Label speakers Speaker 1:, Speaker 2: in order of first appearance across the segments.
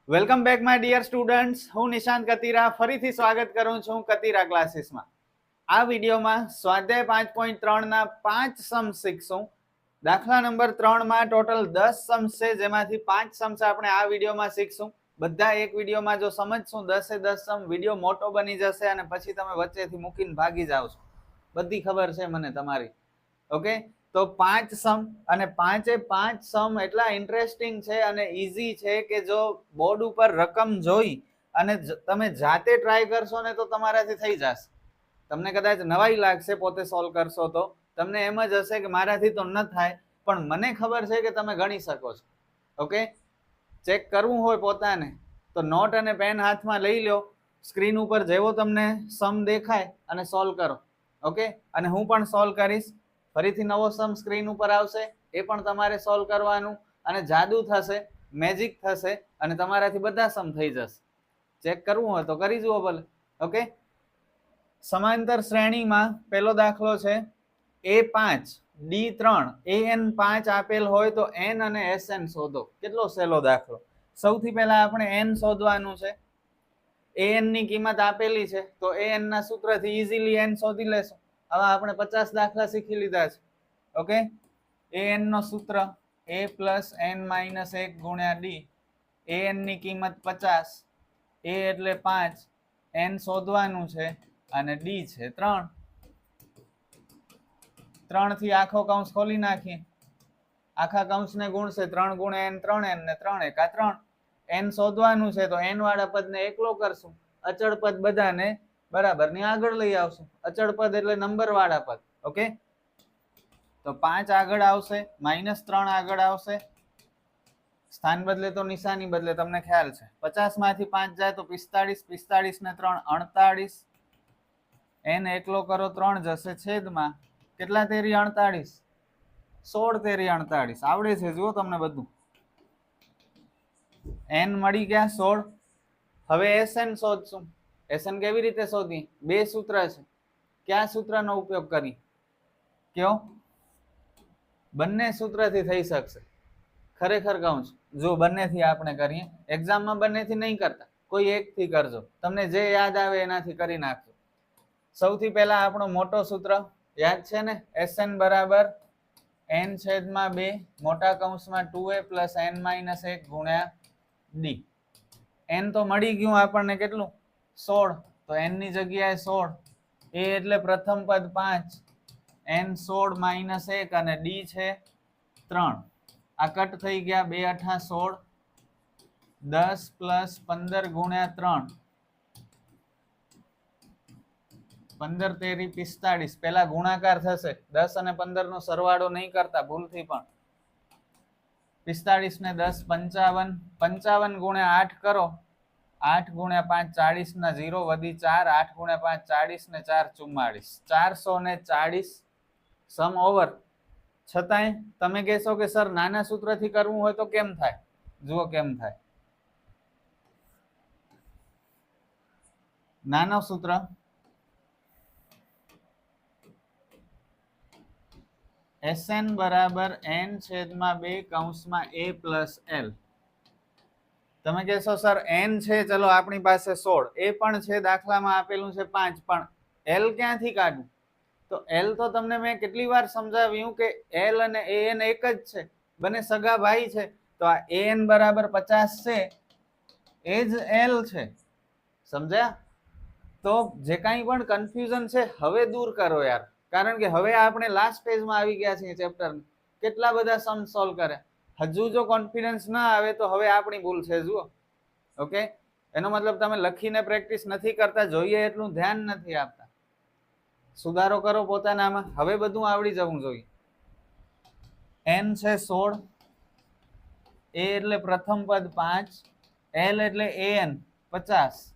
Speaker 1: Welcome back my dear students. હું નિશાંત કતીરા ફરીથી સ્વાગત કરું છું કતીરા ક્લાસીસમાં. આ વિડીયોમાં સ્વાધ્યાય 5.3 ના 5 સમ શીખશું. દાખલા નંબર 3 માં ટોટલ 10 સમ્સ છે, જેમાંથી 5 સમ્સ આપણે આ વિડીયોમાં શીખશું. બધા એક વિડીયોમાં જો સમજશું 10 સમ, વિડીયો મોટો બની જશે અને પછી તમે વચ્ચેથી મૂકીને ભાગી જાવ છો. બધી ખબર છે મને તમારી. ઓકે, તો 5 સમ અને 5 સમ એટલા ઇન્ટરેસ્ટિંગ છે અને ઈઝી છે કે જો બોર્ડ ઉપર રકમ જોઈ અને તમે જાતે ટ્રાય કરશો ને તો તમારાથી થઈ જશે. તમને કદાચ નવાઈ લાગશે પોતે સોલ્વ કરશો તો તમને એમ જ હશે કે મારાથી તો ન થાય, પણ મને ખબર છે કે તમે ગણી શકો છો. ઓકે, ચેક કરવું હોય પોતાને તો નોટ અને પેન હાથમાં લઈ લો, સ્ક્રીન ઉપર જેવો તમને સમ દેખાય અને સોલ્વ કરો. ઓકે, અને હું પણ સોલ્વ કરીશ. ફરીથી નવો સમ સ્ક્રીન ઉપર આવશે, એ પણ તમારે સોલ્વ કરવાનું અને જાદુ થશે, મેજિક થશે અને તમારાથી બધા સમ થઈ જશે. ચેક કરવું હોય તો કરી જુઓ ભલે. ઓકે, સમાંતર શ્રેણીમાં પહેલો દાખલો છે A5 D3 AN5 આપેલ હોય તો N અને SN શોધો. કેટલો સહેલો દાખલો. સૌથી પહેલા આપણે N શોધવાનું છે. AN ની કિંમત આપેલી છે તો AN ના સૂત્રથી ઈઝીલી N શોધી લેશું. હવે આપણે 50 દાખલા શીખી લીધા છે. ઓકે, AN નો સૂત્ર A + N - 1 * D. AN ની કિંમત 50, A એટલે 5, N શોધવાનું છે અને D છે 3. 3 થી આખો કૌંસ ખોલી નાખીએ. આખા કૌંસને ગુણશે 3 × N 3N ને 3 × 3. N શોધવાનું છે તો N વાળા પદને એકલો કરશું, અચળ પદ બધાને બરાબરની આગળ લઈ આવશું. અચળ પદ એટલે નંબર વાળા પદ. ઓકે, તો 5 આગળ આવશે, -3 આગળ આવશે. સ્થાન બદલે તો નિશાની બદલે, તમને ખ્યાલ છે. 50 માંથી 5 જાય તો 45, 45 ને 3 48. N એકલો કરો 3 જશે છેદમાં. કેટલા તેરી 48? 16 તેરી 48. આવડે છે જુઓ તમને બધું. N મળી ગયા 16. હવે SN શોધશું. SN કેવી રીતે શોધી? બે સૂત્ર છે. કયા સૂત્રનો ઉપયોગ કરી? કયો? બંને સૂત્રથી થઈ શકશે. ખરેખર કહું છું, જો બંનેથી આપણે કરીએ. એક્ઝામમાં બંનેથી નહીં કરતા, કોઈ એકથી કરજો. તમને જે યાદ આવે એનાથી કરી નાખજો. સૌથી પહેલા આપણો મોટો સૂત્ર યાદ છે ને, SN બરાબર N/2 મોટા કૌંસમાં 2A + N - 1 * D. N તો મળી ગયું આપણને કેટલું? 16. તો N ની જગ્યાએ 16. A એટલે પ્રથમ પદ 5, N 16 - 1 અને D છે 3. આ કટ થઈ ગયા. 2 × 8 = 16, 10 + 15 × 3 15 તેરી 45. પેલા ગુણાકાર થશે. 10 અને 15 નો સરવાળો નહીં કરતા ભૂલથી પણ. 45 ને 10 55. 55 × 8 કરો. 8 × 5 40 ના 0 વધી 4. 8 × 5 40 ને 4 44. 440 સમ ઓવર. છતાંય તમે કહેશો કે સર નાના સૂત્રથી કરવું હોય તો કેમ થાય? જુઓ કેમ થાય. નાનો સૂત્ર SN બરાબર N/2 કૌંસમાં A + L. તમે કહેશો સર N છે, ચલો આપણી પાસે 16, A પણ છે, દાખલામાં આપેલું છે 5, પણ L ક્યાંથી કાઢવું? તો L તો તમને મેં કેટલી વાર સમજાવ્યું કે L અને AN એક જ છે, બંને સગા ભાઈ છે. તો આ AN બરાબર 50 છે, એ જ L છે. સમજ્યા? તો જે કાંઈ પણ કન્ફ્યુઝન છે હવે દૂર કરો યાર, કારણ કે હવે આપણે લાસ્ટ પેજમાં આવી ગયા છીએ ચેપ્ટર. કેટલા બધા સમ સોલ્વ કરે. હજુ જો કોન્ફિડન્સ ના આવે તો હવે આપણી ભૂલ છે. જુઓ, ઓકે, એનો મતલબ તમે લખીને પ્રેક્ટિસ નથી કરતા, જોઈએ એટલું ધ્યાન નથી આપતા. સુધારો કરો પોતાનામાં. હવે બધું આવડી જવું જોઈએ. N છે 16, A એટલે પ્રથમ પદ 5, L એટલે AN 50.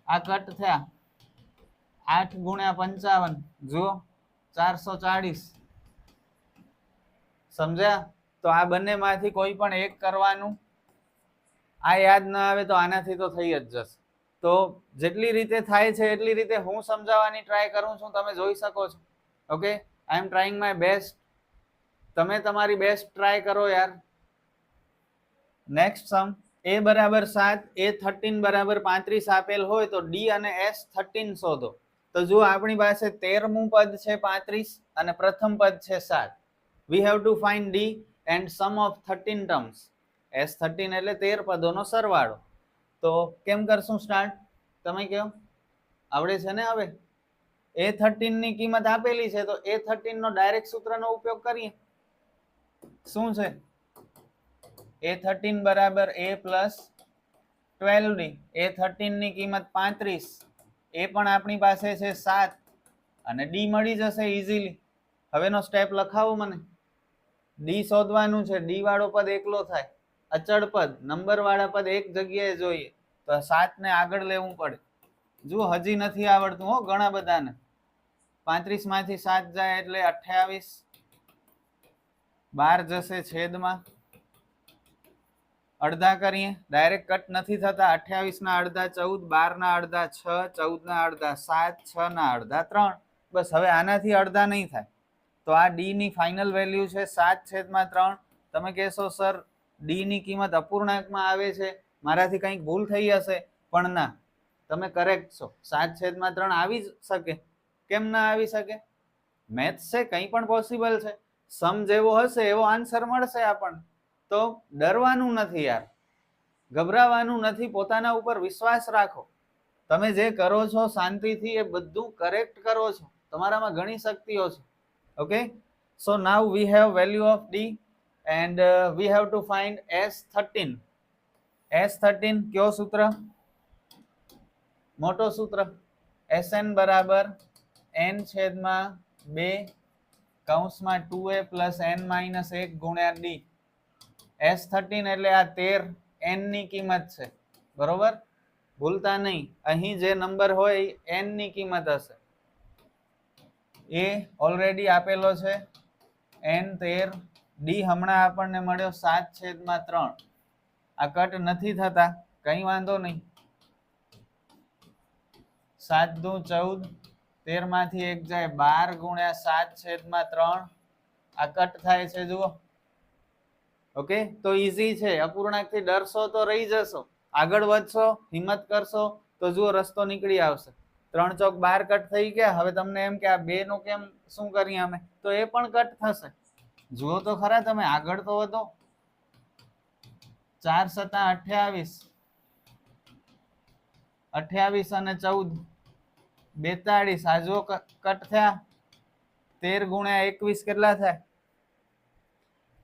Speaker 1: આ કટ થયા. 8 × 55 જુઓ 440. સમજ્યા? તો આ બંને માંથી કોઈ પણ એક કરવાનું. આ યાદ ના આવે તો આનાથી તો થઈ જ જશે. તો જેટલી રીતે થાય છે એટલી રીતે હું સમજાવવાની ટ્રાય કરું છું, તમે જોઈ શકો છો. Okay, I M trying my best. તમે તમારી બેસ્ટ ટ્રાય કરો યાર. નેક્સ્ટ સમ એ બરાબર 7, A13 બરાબર 35 આપેલ હોય તો D અને S13 શોધો. તો જો આપણી પાસે 13મું પદ છે 35 અને પ્રથમ પદ છે 7. We have to find D and sum of 13 terms. S13 એટલે 13 પદોનો સરવાળો. તો કેમ કરશું સ્ટાર્ટ? તમે કહો. આવડે છે ને હવે? A13 ની કિંમત આપેલી છે તો A13 નો ડાયરેક્ટ સૂત્રનો ઉપયોગ કરીએ. શું છે? A13 બરાબર A પ્લસ 12D. A13 ની કિંમત 35, એ પણ આપણી પાસે છે 7 અને D મળી જશે ઇઝીલી. હવેનો સ્ટેપ લખાવો મને. D શોધવાનું છે. D વાળો પદ એકલો થાય. અચળ પદ, નંબર વાળા પદ એક જગ્યાએ જોઈએ તો 7 ને આગળ લેવું પડે. જો હજી નથી આવડતું હો ઘણા બધાને. 35 માંથી 7 જાય એટલે 28, 12 જશે છેદમાં. અડધા કરીએ, ડાયરેક્ટ કટ નથી થતા. 28 ના અડધા 14, 12 ના અડધા 6, 14 ના અડધા 7, 6 ના અડધા 3. બસ હવે આનાથી અડધા નહીં થાય. તો આ D ની ફાઇનલ વેલ્યુ છે 7/3. તમે કહેશો સર D ની કિંમત અપૂર્ણાંકમાં આવે છે, મારાથી કંઈક ભૂલ થઈ હશે. પણ ના, તમે કરેક્ટ છો. 7/3 આવી જ શકે. કેમ ના આવી શકે? મેથ્સ છે, કંઈ પણ પોસિબલ છે. સમ જેવો હશે એવો આન્સર મળશે આપણને. તો ડરવાનું નથી યાર, ગભરાવાનું નથી. પોતાના ઉપર વિશ્વાસ રાખો. તમે જે કરો છો શાંતિથી એ બધું કરેક્ટ કરો છો. તમારામાં ઘણી શક્તિઓ છે. Okay, so now we have value of D and we have to find S13. S13 કયો સૂત્ર? મોટો સૂત્ર. Sn બરાબર n/2 કૌંસમાં 2a પ્લસ n માઇનસ 1 ગુણ્યા D. S13 એટલે આ 13, n ની કિંમત છે. બરોબર? ભૂલતા નહીં. અહીં જે નંબર હોય n ની કિંમત હશે. એ ઓલરેડી આપેલો છે n13. D હમણાં આપણને મળ્યો 7/3. આ કટ નથી થતા, કઈ વાંધો નહીં. 7 દુ 14, 13 માંથી 1 જાય 12 ગુણ્યા 7/3. આ કટ થાય છે જુઓ. ઓકે, તો ઈઝી છે. અપૂર્ણાંકથી ડરશો તો રહી જશો. આગળ વધશો, હિંમત કરશો તો જુઓ રસ્તો નીકળી આવશે. 3 ચોક 12 કટ થઈ ગયા. હવે તમને એમ કે આ 2 નું કેમ શું કરીએ અમે? તો એ પણ કટ થશે. જુઓ તો ખરા તમે, આગળ તો વધો. 4 × 7 = 28, 28 અને 14 42. આ જુઓ કટ થયા. 13 ગુણ્યા 21 કેટલા થાય?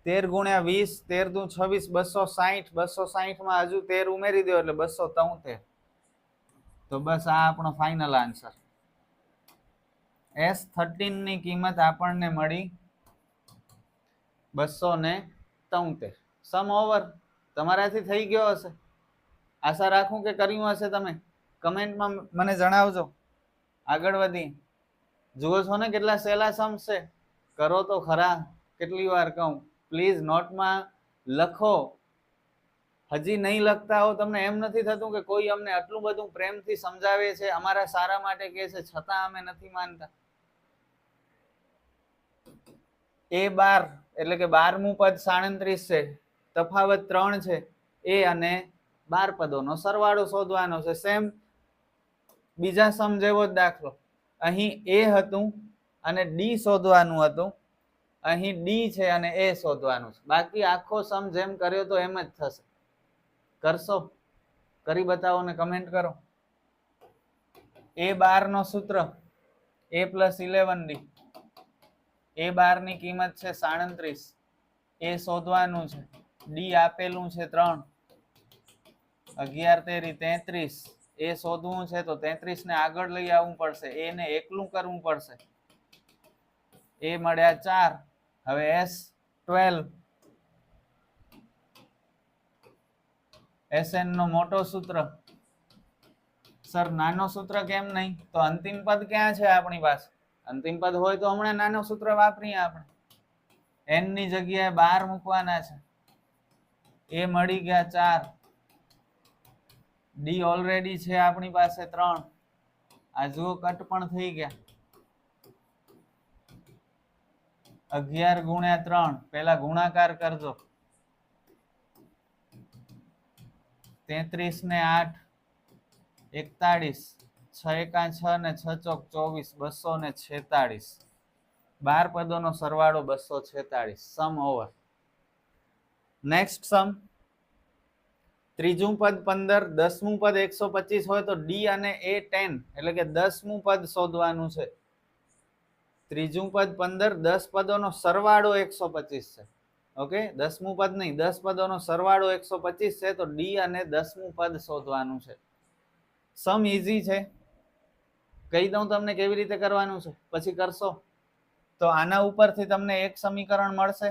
Speaker 1: 13 ગુણ્યા 20, 13 દુ 26, 260. 260 માં હજુ 13 ઉમેરી દો એટલે 273. તો બસ આ આપણો ફાઇનલ આન્સર. S13 ની કિંમત આપણને મળી 273. સમ ઓવર. તમારાથી થઈ ગયો હશે. આશા રાખું કે કર્યું હશે. તમે કમેન્ટમાં મને જણાવજો. આગળ વધી. જુઓ છો ને કેટલા સહેલા સમ છે. કરો તો ખરા. કેટલી વાર કહું, પ્લીઝ નોટમાં લખો. હજી નહીં લખતા હો, તમને એમ નથી થતું કે કોઈ અમને આટલું બધું પ્રેમથી સમજાવે છે, અમારા સારા માટે કહે છે, છતાં અમે નથી માનતા? A12 એટલે કે 12મું પદ 37 છે. તફાવત 3 છે. એ અને 12 પદોનો સરવાળો શોધવાનો છે. સેમ બીજા સમ જેવો જ દાખલો. અહીં A હતું અને D શોધવાનું હતું. અહીં D છે અને A શોધવાનું છે. બાકી આખો સમ જેમ કર્યો તો એમ જ થશે. કરશો? કરી બતાવો ને કમેન્ટ કરો. A12 નો સૂત્ર A + 11D. A12 ની કિંમત છે 37. એ શોધવાનું છે. D આપેલું છે 3. 11 તેરી 33. એ શોધવું છે તો 33 ને આગળ લઈ આવવું પડશે. એ ને એકલું કરવું પડશે. એ મળ્યા 4. હવે S12. Sn નો મોટો સૂત્ર. સર નાનો સૂત્ર કેમ નહીં? તો અંતિમ પદ ક્યાં છે આપણી પાસે? અંતિમ પદ હોય તો હમણાં નાનો સૂત્ર વાપરીએ આપણે. n ની જગ્યાએ 12 મૂકવાના છે. એ મળી ગયા 4. D ઓલરેડી છે આપણી પાસે 3. આ જુઓ કટ પણ થઈ ગયા. 11 ગુણ્યા 3. પહેલા ગુણાકાર કરજો. 33 ને 8 41, 6 એકા 6 ને 6 ચોક 24, 246. 12 પદોનો સરવાળો 246. સમ ઓવર. નેક્સ્ટ સમ. ત્રીજું પદ 15, 10મું પદ 125 હોય તો ડી અને એ 10, એટલે કે 10મું પદ શોધવાનું છે. ત્રીજું પદ 15, 10 પદોનો સરવાળો 125 છે. ઓકે, 10મું પદ નહીં, 10 પદોનો સરવાળો 125 છે, તો ડી અને 10મું પદ શોધવાનું છે. સમ ઈઝી છે, કહી દઉં તમને કેવી રીતે કરવાનું છે, પછી કરશો તો આના ઉપરથી તમને એક સમીકરણ મળશે,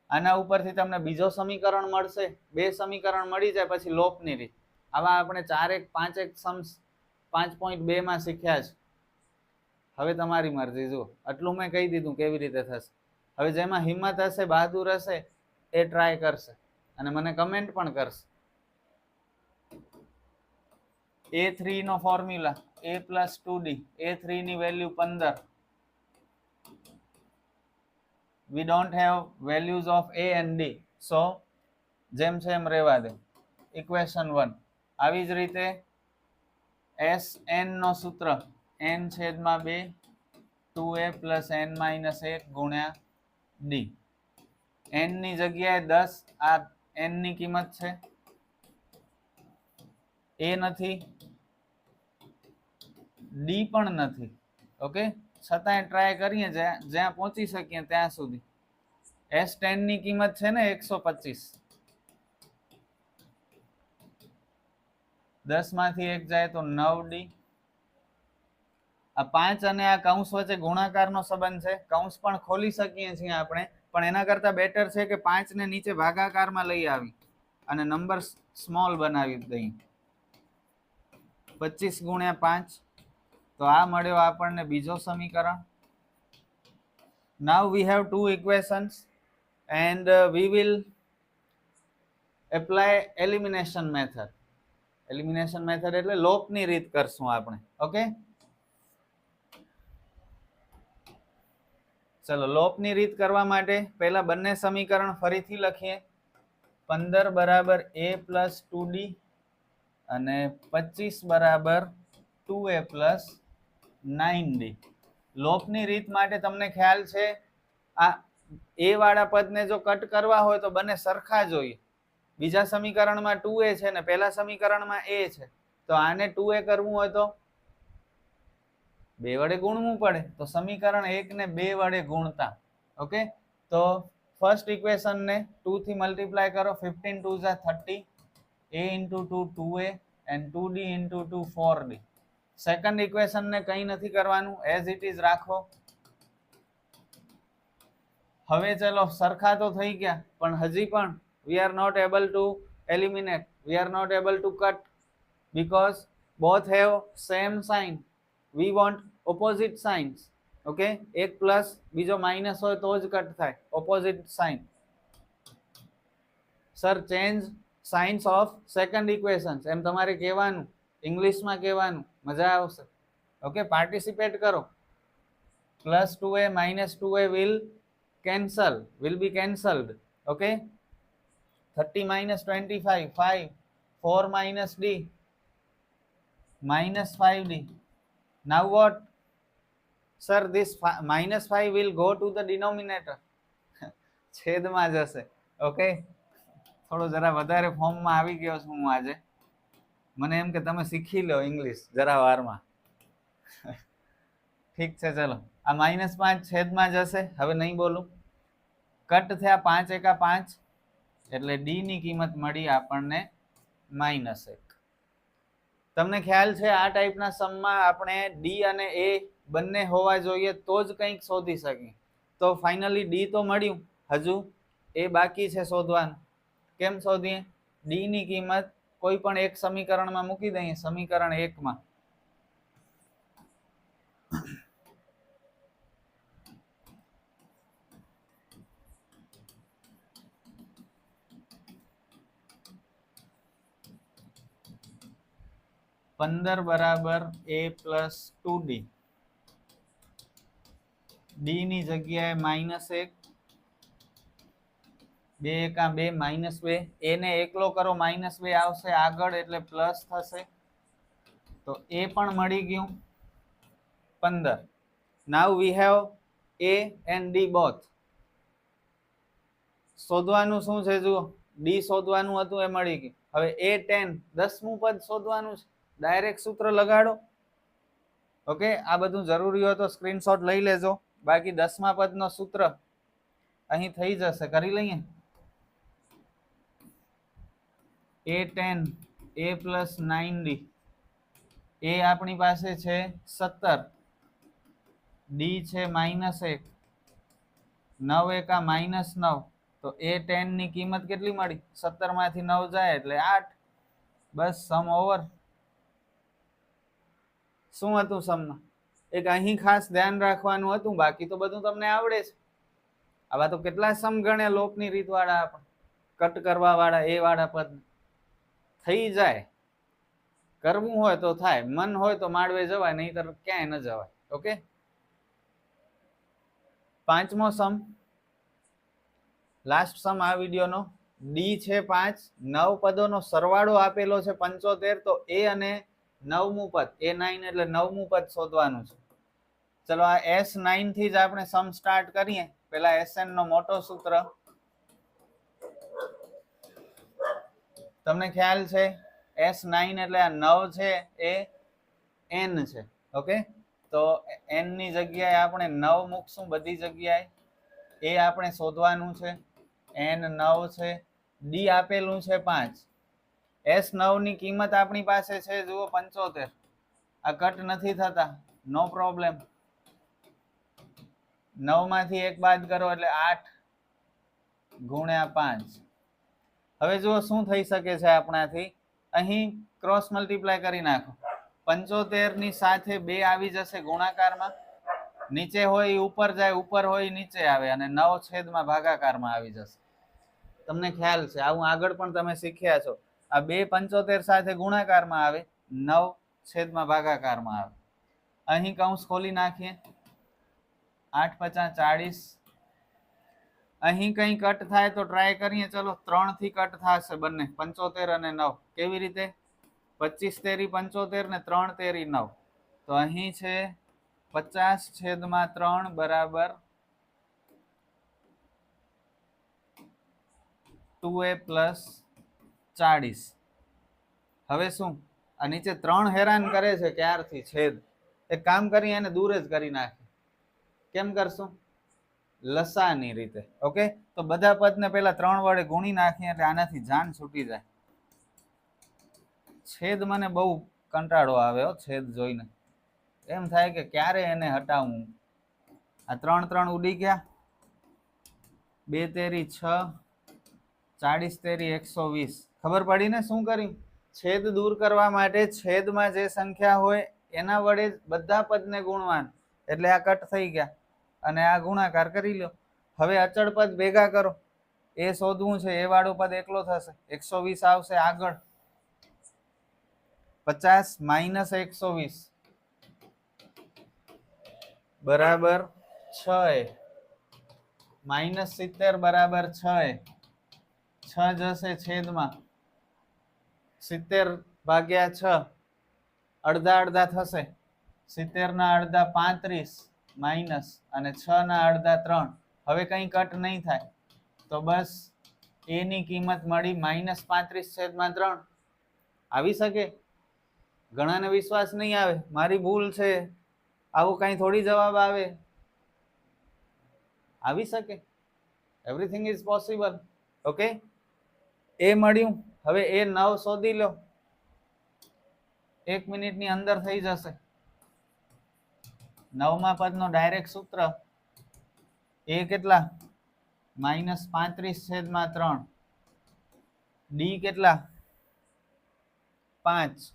Speaker 1: આના ઉપરથી તમને બીજો સમીકરણ મળશે, બે સમીકરણ મળી જાય પછી લોપની રીત. આવા આપણે 5 સમ્સ 5.2 માં શીખ્યા છે. હવે તમારી મરજી, જુઓ આટલું મેં કહી દીધું કેવી રીતે થશે. હવે જેમાં હિંમત હશે, બહાદુર હશે, એ ટ્રાય કરશે અને મને કમેન્ટ પણ કરશે. A3 no formula a + 2d. A3 ની value 15. we don't have values of a and d, so જેમ છે એમ રહેવા દે. ઇક્વેશન 1. આવી જ રીતે Sn નો સૂત્ર n/2 2a + n - 1 ગુણ્યા d. n ની જગ્યાએ 10, આ n ની કિંમત છે, a નથી, d પણ નથી. ઓકે, છતાંય ટ્રાય કરીએ જ્યાં પહોંચી શકીએ ત્યાં સુધી. S10 ની કિંમત છે ને 125. 10 માંથી 1 જાય તો 9d. આ 5 અને આ કૌંસ વચ્ચે ગુણાકારનો સંબંધ છે. કૌંસ પણ ખોલી શકીએ છીએ આપણે, પણ એના કરતા બેટર છે કે 5 ને નીચે ભાગાકારમાં લઈ આવી અને નંબર સ્મોલ બનાવી દઈએ. 25 ગુણ્યા 5, તો આ મળ્યો આપણને બીજો સમીકરણ. Now we have two equations and we will apply elimination method. Elimination method એટલે લોપની રીત કરશું આપણે. ઓકે, ચલો લોપની રીત કરવા માટે પહેલા બંને સમીકરણ ફરીથી લખીએ. 15 બરાબર a + 2d અને 25 બરાબર 2a + 9d. લોપની રીત માટે તમને ખ્યાલ છે, આ a વાળા પદને જો કટ કરવા હોય તો બંને સરખા જોઈએ. બીજા સમીકરણમાં 2a છે ને પહેલા સમીકરણમાં a છે, તો આને 2a કરવું હોય તો 2 વડે ગુણવું પડે. તો સમીકરણ 1 ને 2 વડે ગુણતા. ઓકે, તો ફર્સ્ટ ઇક્વેશન ને 2 થી મલ્ટીપ્લાય કરો. 15 2 = 30, a × 2 2a and 2d × 2 4d. Second equation ને કંઈ નથી કરવાનું, એઝ ઇટ ઇઝ રાખો. હવે ચલો સરખા તો થઈ ગયા, પણ હજી પણ we are not able to eliminate, we are not able to cut because both have same sign. we want opposite signs. Okay, એક પ્લસ બીજો માઇનસ હોય તો જ કટ થાય, opposite sign. Sir change signs of second equations, એમ તમારે કહેવાનું, ઇંગ્લિશમાં કહેવાનું, મજા આવશે. ઓકે, પાર્ટિસિપેટ કરો. +2a - 2a will be cancelled. Okay, 30 - 25 5, 4 - d -5d. Now what? Sir, this -5 will go to the denominator. છેદમાં જશે. ઓકે, થોડો જરા વધારે ફોર્મમાં આવી ગયો છું હું આજે. મને એમ કે તમે શીખી લો ઇંગ્લિશ જરા વારમાં. ઠીક છે, ચલો આ -5 છેદમાં જશે. હવે નહીં બોલું. કટ થયા 5 એકા 5, એટલે d ની કિંમત મળી આપણને -1. તમને ખ્યાલ છે આ ટાઈપના સમમાં આપણે d અને a બંને હોવા જોઈએ તો જ કંઈક શોધી શકીએ. તો ફાઇનલી d તો મળ્યું, હજુ a બાકી છે શોધવાનું. કેમ શોધીએ? d ની કિંમત કોઈ પણ એક સમીકરણમાં મૂકી દઈએ, સમીકરણ 1 માં. પંદર બરાબર a + 2d. d ની જગ્યાએ -1, 2 એકા 2 -2 એ ને એકલો કરો -2 આવશે આગળ એટલે પ્લસ થશે તો એ પણ મળી ગયું 15. Now we have a and d both. શોધવાનું શું છે જુઓ, d શોધવાનું હતું એ મળી ગયું. હવે a10 10મું પદ શોધવાનું છે, ડાયરેક્ટ સૂત્ર લગાડો. ઓકે, આ બધું જરૂરી હોય તો સ્ક્રીનશોટ લઈ લેજો, બાકી 10મા પદનો સૂત્ર અહીં થઈ જશે. કરી લઈએ. a10 a plus 9d, એ આપણી પાસે છે 17, d છે -1, 9 એકા -9, તો a10 ની કિંમત કેટલી મળી? 17 માંથી 9 જાય એટલે 8. બસ, સમ ઓવર. શું હતું સમમાં? એક અહીં ખાસ ધ્યાન રાખવાનું હતું, બાકી તો બધું તમને આવડે છે. આવા તો કેટલા સમ ગણ્યા લોપની રીત વાળા, આપણે કટ કરવા વાળા, એ વાળા પદ થઈ જાય. કરવું હોય તો થાય, મન હોય તો માળવે જવાય, નહીતર ક્યાંય ન જવાય. ઓકે, 5મો સમ, લાસ્ટ સમ આ વિડીયોનો. ડી છે 5, 9 પદોનો સરવાળો આપેલો છે 75, તો એ અને 9મું પદ, A9 એટલે 9મું પદ શોધવાનું છે. ચલો, આ S9 થી જ આપણે સમ સ્ટાર્ટ કરીએ. પેલા SN નો મોટો સૂત્ર તમને ખ્યાલ છે. S9 એટલે આ 9 છે એ N છે. ઓકે, તો N ની જગ્યાએ આપણે 9 મૂકશું બધી જગ્યાએ. એ આપણે શોધવાનું છે, N9 છે. ડી આપેલું છે 5. S9 ની કિંમત આપણી પાસે છે જુઓ 75. આ કટ નથી થતા, નો પ્રોબ્લેમ. 9 માંથી 1 બાદ કરો એટલે 8 ગુણ્યા 5. હવે જુઓ શું થઈ શકે છે આપણાથી. અહીં ક્રોસ મલ્ટીપ્લાય કરી નાખો. 75 ની સાથે 2 આવી જશે ગુણાકારમાં, નીચે હોય ઉપર જાય, ઉપર હોય નીચે આવે, અને 9 છેદમાં ભાગાકારમાં આવી જશે. તમને ખ્યાલ છે, આવું આગળ પણ તમે શીખ્યા છો. આ 2 75 સાથે ગુણાકારમાં આવે, 9 છેદમાં ભાગાકારમાં આવે. અહીં કૌંસ ખોલી નાખીએ. 8 × 5 = 40. અહીં કઈ કટ થાય તો ટ્રાય કરીએ. ચલો, 3 થી કટ થશે બંને, 75 અને 9. કેવી રીતે? 25 તેરી 75 ને 3 તેરી 9. તો અહીં છે 50/3 બરાબર 2a + 40. હવે શું? આ નીચે 3 હેરાન કરે છે ક્યારથી, છેદ. એક કામ કરી એને દૂર જ કરી નાખી. કેમ કરશું? લસાની રીતે. ઓકે, તો બધા પદને પેલા 3 વડે ગુણી નાખીએ એટલે આનાથી જાન છૂટી જાય. છેદ મને બહુ કંટાળો આવે હો, છેદ જોઈને એમ થાય કે ક્યારે એને હટાવું. આ 3 3 ઉડી ગયા. 2 તેરી 6, 40 તેરી 120. ખબર પડી ને શું કર્યું? છેદ દૂર કરવા માટે છેદમાં જે સંખ્યા હોય એના વડે બધા પદને ગુણવાનું, એટલે આ કટ થઈ ગયા અને આ ગુણાકાર કરી લો. હવે અચળ પદ ભેગા કરો. એ શોધવું છે, એ વાળો પદ એકલો થશે, 120 આવશે આગળ. 50 - 120 બરાબર 6. -70 બરાબર 6. 6 જશે છેદમાં, 70/6 અડધા અડધા થશે. 70 ના અડધા 35 માઇનસ, અને 6 ના અડધા 3. હવે કઈ કટ નહીં થાય, તો બસ એ ની કિંમત મળી -35/3. આવી શકે? ઘણાને વિશ્વાસ નહીં આવે, મારી ભૂલ છે, આવું કઈ થોડી જવાબ આવે. આવી શકે, એવરીથિંગ ઇઝ પોસિબલ. ઓકે, એ મળ્યું. હવે એ 9 શોધી લો, 1 મિનિટની અંદર થઈ જશે. 9મા પદનો ડાયરેક્ટ સૂત્ર, એ કેટલા? -35/3. ડી કેટલા? 5.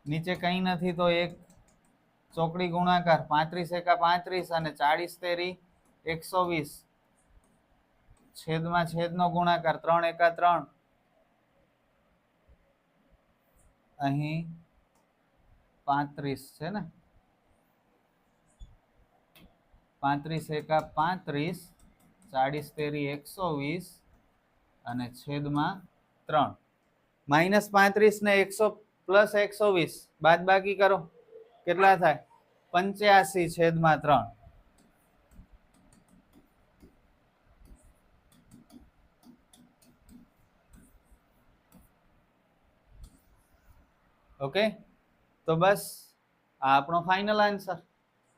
Speaker 1: નીચે કઈ નથી તો એક ચોકડી ગુણાકાર, 35 એકા 35 અને 40 તેરી 120. છેદમાં છેદનો ગુણાકાર, 3 એકા 3. અહીં 35 છે ને, 35 એકા 35, 40 તેરી 120 અને છેદમાં 3. -35 ને 100 પ્લસ 120 બાદ બાકી કરો, કેટલા થાય? 85 છેદમાં 3. ઓકે, તો બસ આ આપણો ફાઇનલ આન્સર.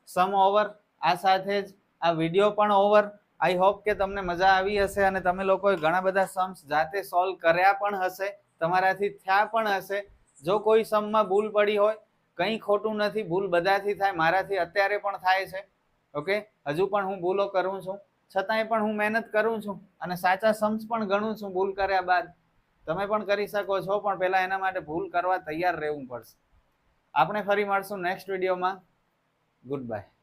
Speaker 1: સમ ઓવર. આ સાથે જ આ વિડીયો પણ ઓવર. આઈ હોપ કે તમને મજા આવી હશે અને તમે લોકોએ ઘણા બધા સમ્સ જાતે સોલ્વ કર્યા પણ હશે, તમારાથી થયા પણ હશે. જો કોઈ સમમાં ભૂલ પડી હોય, કંઈ ખોટું નથી, ભૂલ બધાથી થાય, મારાથી અત્યારે પણ થાય છે. ઓકે, હજુ પણ હું ભૂલો કરું છું, છતાંય પણ હું મહેનત કરું છું અને સાચા સમ્સ પણ ગણું છું ભૂલ કર્યા બાદ. તમે પણ કરી શકો છો, પણ પહેલા એના માટે ભૂલ કરવા તૈયાર રહેવું પડશે. આપણે ફરી મળશું નેક્સ્ટ વિડીયોમાં. Good bye.